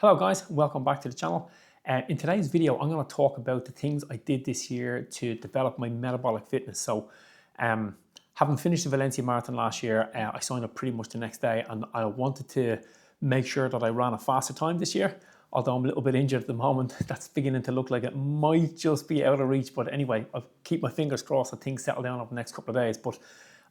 Hello guys, welcome back to the channel. In today's video, I'm going to talk about the things I did this year to develop my metabolic fitness. Having finished the Valencia Marathon last year, I signed up pretty much the next day, and I wanted to make sure that I ran a faster time this year. Although I'm a little bit injured at the moment, that's beginning to look like it might just be out of reach. But anyway, I'll keep my fingers crossed that things settle down over the next couple of days. But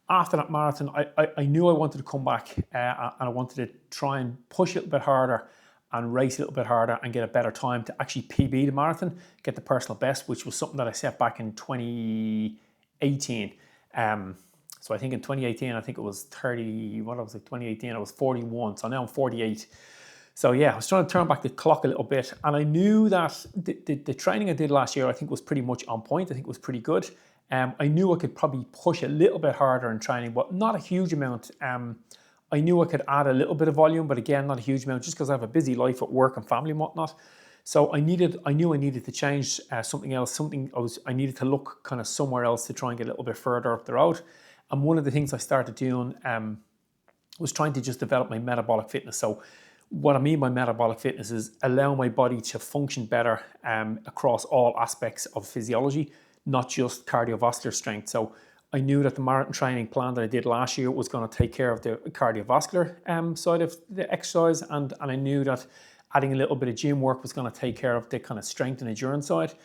after that marathon, I knew I wanted to come back and I wanted to try and push a little bit harder and race a little bit harder and get a better time to actually PB the marathon, get the personal best, which was something that I set back in 2018. So I think in 2018, I think it was 30, what was it, 2018, I was 41, so now I'm 48. So yeah, I was trying to turn back the clock a little bit, and I knew that the training I did last year, I think was pretty much on point. I think it was pretty good. I knew I could probably push a little bit harder in training, but not a huge amount. I knew I could add a little bit of volume, but again, not a huge amount, just because I have a busy life at work and family and whatnot. So I knew I needed to change something else. I needed to look kind of somewhere else to try and get a little bit further up the road. And one of the things I started doing was trying to just develop my metabolic fitness. So what I mean by metabolic fitness is allow my body to function better across all aspects of physiology, not just cardiovascular strength. So I knew that the marathon training plan that I did last year was going to take care of the cardiovascular side of the exercise, and I knew that adding a little bit of gym work was going to take care of the kind of strength and endurance side.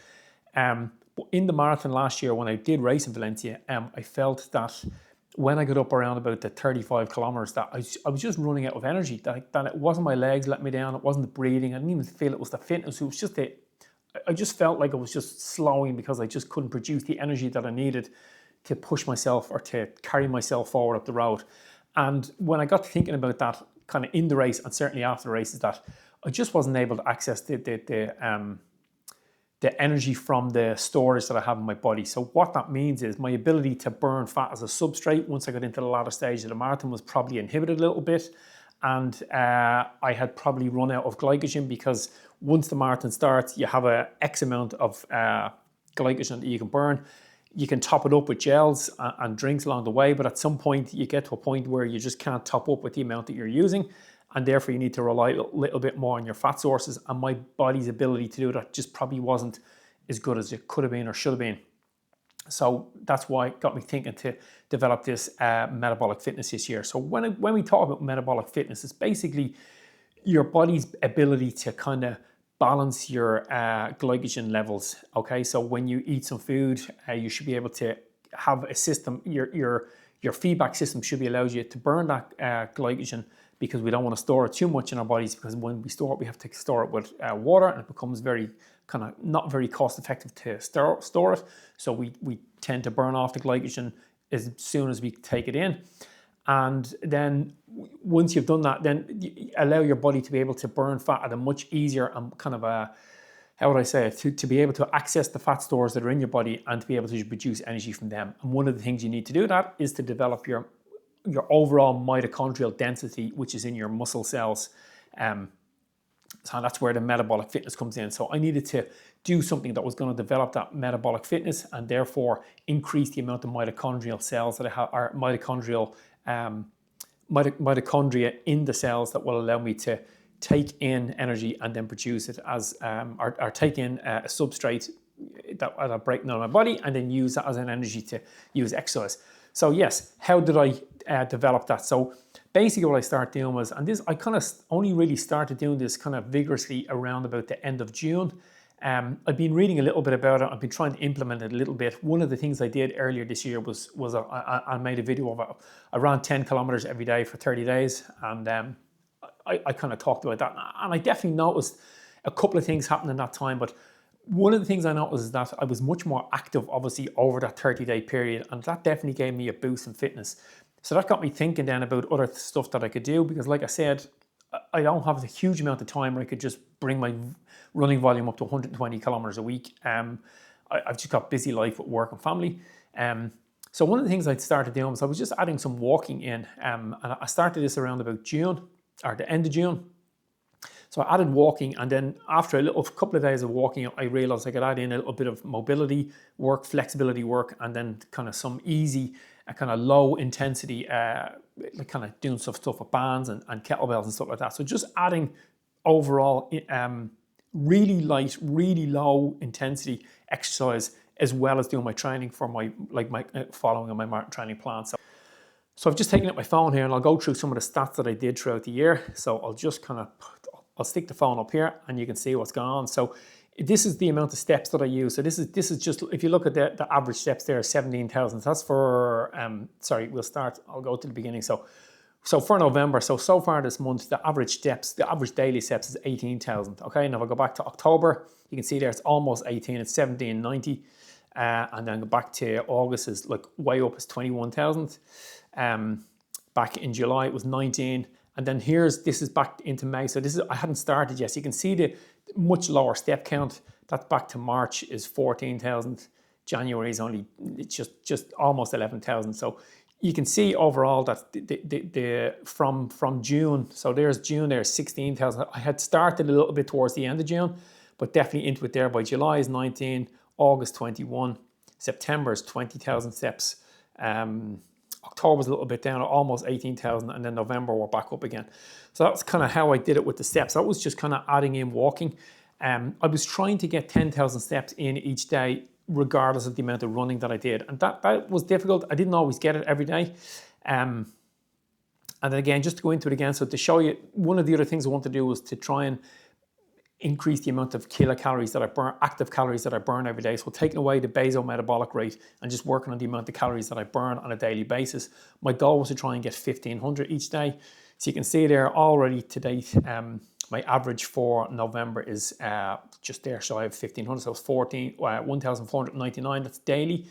But in the marathon last year, when I did race in Valencia, I felt that when I got up around about the 35 kilometers, that I was just running out of energy, that it wasn't my legs letting me down, it wasn't the breathing, I didn't even feel it was the fitness, it was just I just felt like I was just slowing because I just couldn't produce the energy that I needed to push myself or to carry myself forward up the road. And when I got to thinking about that kind of in the race and certainly after the race, is that I just wasn't able to access the energy from the storage that I have in my body. So what that means is my ability to burn fat as a substrate once I got into the latter stage of the marathon was probably inhibited a little bit. And I had probably run out of glycogen, because once the marathon starts, you have a X amount of glycogen that you can burn. You can top it up with gels and drinks along the way, but at some point you get to a point where you just can't top up with the amount that you're using, and therefore you need to rely a little bit more on your fat sources, and my body's ability to do that just probably wasn't as good as it could have been or should have been. So that's why it got me thinking to develop this metabolic fitness this year. So when we talk about metabolic fitness, it's basically your body's ability to kind of balance your glycogen levels. Okay, so when you eat some food, you should be able to have a system. Your feedback system should be allows you to burn that glycogen, because we don't want to store it too much in our bodies, because when we store it, we have to store it with water, and it becomes very kind of not very cost effective to store it. So we tend to burn off the glycogen as soon as we take it in. And then once you've done that, then you allow your body to be able to burn fat at a much easier and kind of a, how would I say it, to be able to access the fat stores that are in your body and to be able to produce energy from them. And one of the things you need to do that is to develop your overall mitochondrial density, which is in your muscle cells. So that's where the metabolic fitness comes in. So I needed to do something that was going to develop that metabolic fitness, and therefore increase the amount of mitochondrial cells that I have, or mitochondria in the cells, that will allow me to take in energy and then produce it as, or take in a substrate that I'll break down in my body and then use that as an energy to use exercise. So yes, how did I develop that? So basically what I started doing was, and this I kind of only really started doing this kind of vigorously around about the end of June. I've been reading a little bit about it. I've been trying to implement it a little bit. One of the things I did earlier this year was I made a video of it. I ran 10 kilometers every day for 30 days. And I kind of talked about that. And I definitely noticed a couple of things happened in that time. But one of the things I noticed is that I was much more active, obviously, over that 30-day period. And that definitely gave me a boost in fitness. So that got me thinking then about other stuff that I could do, because like I said, I don't have a huge amount of time where I could just bring my running volume up to 120 kilometers a week. I've just got busy life with work and family. So one of the things I started doing was I was just adding some walking in. And I started this around about June, or the end of June. So I added walking, and then after a couple of days of walking, I realized I could add in a little bit of mobility work, flexibility work, and then kind of some easy, kind of low intensity, like kind of doing stuff with bands and kettlebells and stuff like that. So just adding overall really light, really low intensity exercise, as well as doing my training for my following on my marathon training plan. So I've just taken up my phone here and I'll go through some of the stats that I did throughout the year. So I'll stick the phone up here and you can see what's going on. So this is the amount of steps that I use. So this is just, if you look at the average steps there, 17,000. That's for, I'll go to the beginning. So for November, so far this month, the average daily steps is 18,000. Okay, now if I go back to October, you can see there it's almost 18, it's 1790. And then go back to August is like way up, it's 21,000. Back in July it was 19. And then this is back into May. So I hadn't started yet. So you can see the much lower step count. That's back to March is 14,000. January is it's just almost 11,000. So you can see overall that from June, so there's June, there's 16,000. I had started a little bit towards the end of June, but definitely into it there. By July is 19, August 21, September is 20,000 steps. October's a little bit down, almost 18,000, and then November we're back up again. So that's kind of how I did it with the steps. That was just kind of adding in walking. I was trying to get 10,000 steps in each day, regardless of the amount of running that I did. And that was difficult. I didn't always get it every day. And then again, just to go into it again, so to show you, one of the other things I want to do was to try and increase the amount of kilocalories that I burn, active calories that I burn every day. So taking away the basal metabolic rate and just working on the amount of calories that I burn on a daily basis. My goal was to try and get 1,500 each day. So you can see there already to date, my average for November is just there shy of 1,500. So it's 1,499, that's daily.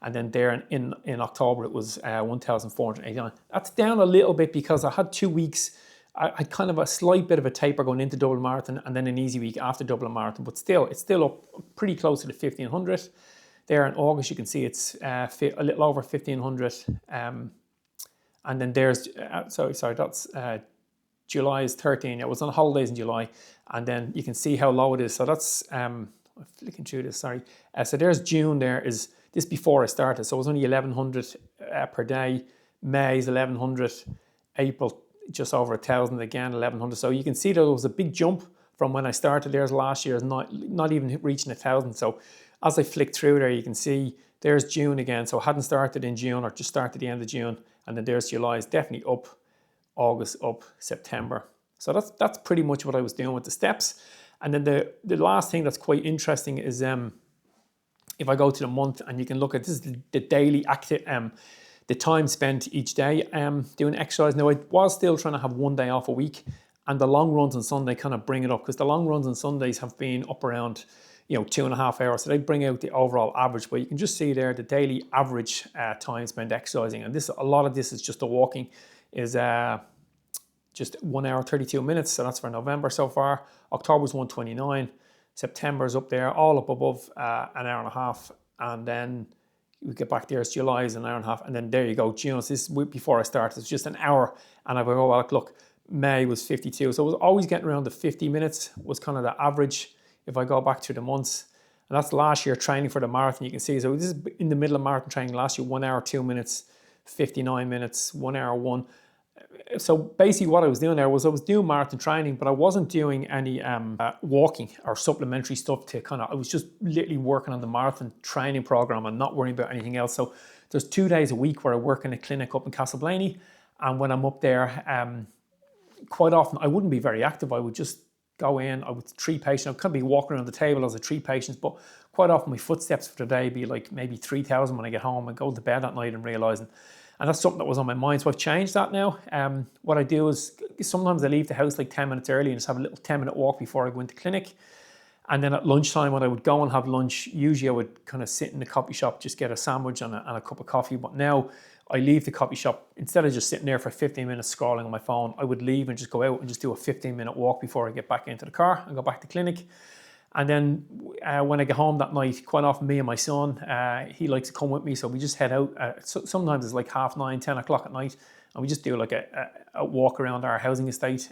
And then there in October, it was 1,489. That's down a little bit because I had 2 weeks. I kind of a slight bit of a taper going into double marathon and then an easy week after double marathon, but still, it's still up pretty close to the 1,500. There in August, you can see it's a little over 1,500. And then there's, that's July is 13. It was on holidays in July. And then you can see how low it is. So that's, I'm flicking through this, sorry. So there's June there, is this before I started. So it was only 1,100 per day. May is 1,100. April, just over 1,000 again, 1,100. So you can see there was a big jump from when I started. There's last year, not even reaching 1,000. So as I flick through there, you can see there's June again. So I hadn't started in June or just started the end of June. And then there's July is definitely up, August up, September. So that's pretty much what I was doing with the steps. And then the last thing that's quite interesting is if I go to the month and you can look at this is the daily active, the time spent each day doing exercise. Now, I was still trying to have 1 day off a week, and the long runs on Sunday kind of bring it up because the long runs on Sundays have been up around 2.5 hours. So they bring out the overall average, but you can just see there the daily average time spent exercising. And a lot of this is just the walking is just 1 hour, 32 minutes. So that's for November so far. October's 129. September's up there, all up above an hour and a half. And then we get back there, it's July is an hour and a half, and then there you go, June. So this is before I started, it's just an hour, and I go, well, look, May was 52, so I was always getting around the 50 minutes was kind of the average if I go back to the months, and that's last year training for the marathon. You can see, so this is in the middle of marathon training last year, 1 hour, 2 minutes, 59 minutes, 1 hour, 1. So basically what I was doing there was I was doing marathon training, but I wasn't doing any walking or supplementary stuff I was just literally working on the marathon training program and not worrying about anything else. So there's 2 days a week where I work in a clinic up in Castleblaney. And when I'm up there, quite often I wouldn't be very active. I would just go in, I would treat patients. I could be walking around the table as I treat patients, but quite often my footsteps for the day be like maybe 3,000 when I get home and go to bed at night and realizing. And that's something that was on my mind. So I've changed that now. What I do is sometimes I leave the house like 10 minutes early and just have a little 10-minute walk before I go into clinic. And then at lunchtime when I would go and have lunch, usually I would kind of sit in the coffee shop, just get a sandwich and a cup of coffee. But now I leave the coffee shop, instead of just sitting there for 15 minutes scrolling on my phone, I would leave and just go out and just do a 15-minute walk before I get back into the car and go back to clinic. And then when I get home that night, quite often me and my son, he likes to come with me. So we just head out. Sometimes it's like 9:30, 10 o'clock at night. And we just do like a walk around our housing estate.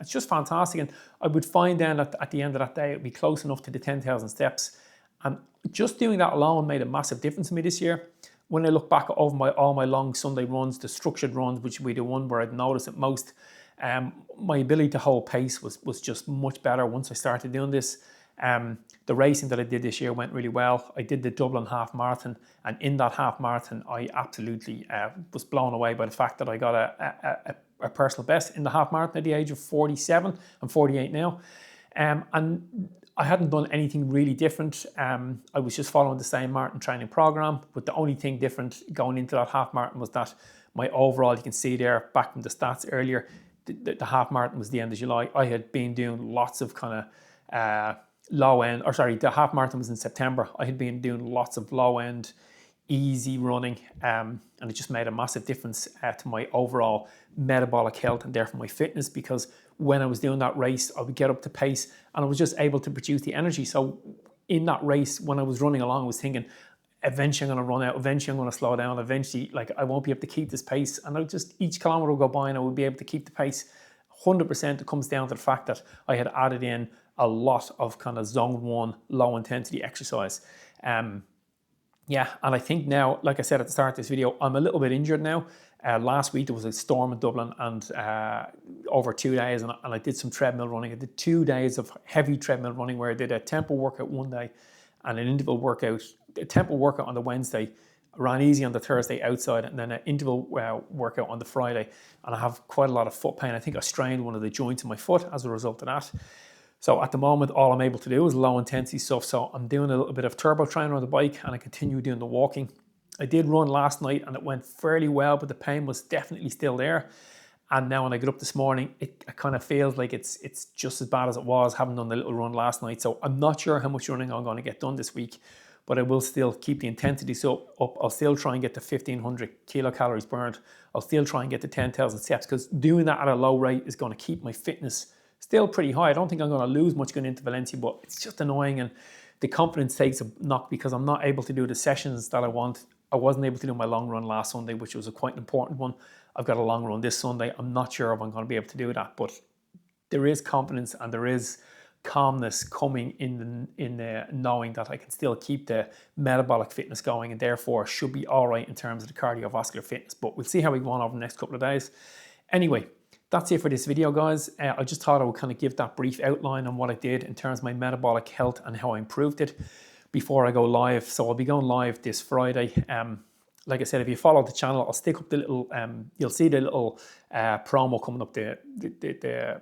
It's just fantastic. And I would find then at the end of that day, it'd be close enough to the 10,000 steps. And just doing that alone made a massive difference to me this year. When I look back over all my long Sunday runs, the structured runs, which would be the one where I'd notice it most, My ability to hold pace was just much better once I started doing this. The racing that I did this year went really well. I did the Dublin half marathon, and in that half marathon, I absolutely was blown away by the fact that I got a personal best in the half marathon at the age of 47. I'm 48 now. And I hadn't done anything really different. I was just following the same marathon training program, but the only thing different going into that half marathon was that my overall, you can see there back from the stats earlier, the half marathon was the end of July. I had been doing lots of kind of low end, or sorry, the half marathon was in September. I had been doing lots of low end, easy running, and it just made a massive difference to my overall metabolic health and therefore my fitness, because when I was doing that race, I would get up to pace and I was just able to produce the energy. So in that race, when I was running along, I was thinking, eventually I'm going to run out, eventually I'm going to slow down, eventually like I won't be able to keep this pace. And I just, each kilometer would go by and I would be able to keep the pace. 100% it comes down to the fact that I had added in a lot of kind of zone 1 low intensity exercise. Yeah, and I think now, like I said at the start of this video, I'm a little bit injured now. Last week there was a storm in Dublin, and over 2 days, and I did some treadmill running. I did 2 days of heavy treadmill running where I did a tempo workout one day and an interval workout. A tempo workout on the Wednesday, ran easy on the Thursday outside, and then an interval workout on the Friday. And I have quite a lot of foot pain. I think I strained one of the joints in my foot as a result of that. So at the moment, all I'm able to do is low intensity stuff. So I'm doing a little bit of turbo training on the bike, and I continue doing the walking. I did run last night and it went fairly well, but the pain was definitely still there. And now when I get up this morning, it kind of feels like it's just as bad as it was having done the little run last night. So I'm not sure how much running I'm going to get done this week, but I will still keep the intensity up. I'll still try and get to 1,500 kilocalories burned. I'll still try and get to 10,000 steps, because doing that at a low rate is going to keep my fitness still pretty high. I don't think I'm going to lose much going into Valencia, but it's just annoying, and the confidence takes a knock because I'm not able to do the sessions that I want. I wasn't able to do my long run last Sunday, which was a quite important one. I've got a long run this Sunday. I'm not sure if I'm going to be able to do that, but there is confidence and there is calmness coming in knowing that I can still keep the metabolic fitness going, and therefore should be all right in terms of the cardiovascular fitness. But we'll see how we go on over the next couple of days. Anyway, that's it for this video, guys. I just thought I would kind of give that brief outline on what I did in terms of my metabolic health and how I improved it before I go live. So I'll be going live this Friday. Like I said, if you follow the channel, I'll stick up the little, you'll see the little promo coming up, the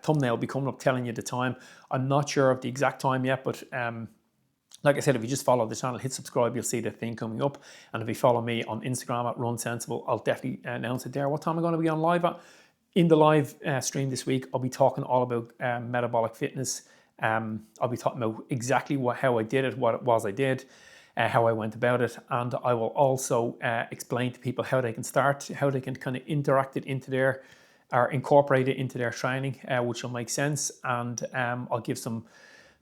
thumbnail will be coming up telling you the time. I'm not sure of the exact time yet, but like I said, if you just follow the channel, hit subscribe, you'll see the thing coming up. And if you follow me on Instagram at RunSensible, I'll definitely announce it there. What time I'm going to be on live at? In the live stream this week, I'll be talking all about metabolic fitness. I'll be talking about exactly how I did it, what it was I did, how I went about it. And I will also explain to people how they can start, how they can kind of interact it into their, or incorporate it into their training, which will make sense. And I'll give some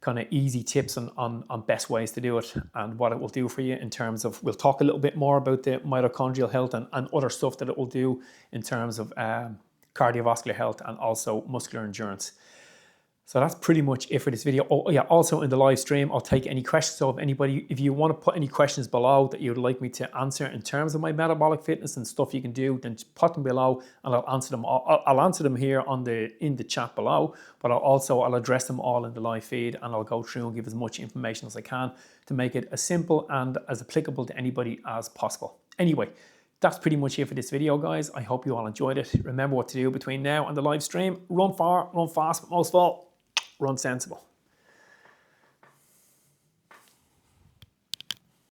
kind of easy tips on best ways to do it and what it will do for you in terms of, we'll talk a little bit more about the mitochondrial health and other stuff that it will do in terms of cardiovascular health and also muscular endurance. So that's pretty much it for this video. Oh yeah, also in the live stream, I'll take any questions. So if you want to put any questions below that you would like me to answer in terms of my metabolic fitness and stuff you can do, then just put them below and I'll answer them all. I'll answer them here in the chat below, but I'll address them all in the live feed, and I'll go through and give as much information as I can to make it as simple and as applicable to anybody as possible. Anyway, that's pretty much it for this video, guys. I hope you all enjoyed it. Remember what to do between now and the live stream. Run far, run fast, but most of all, run sensible.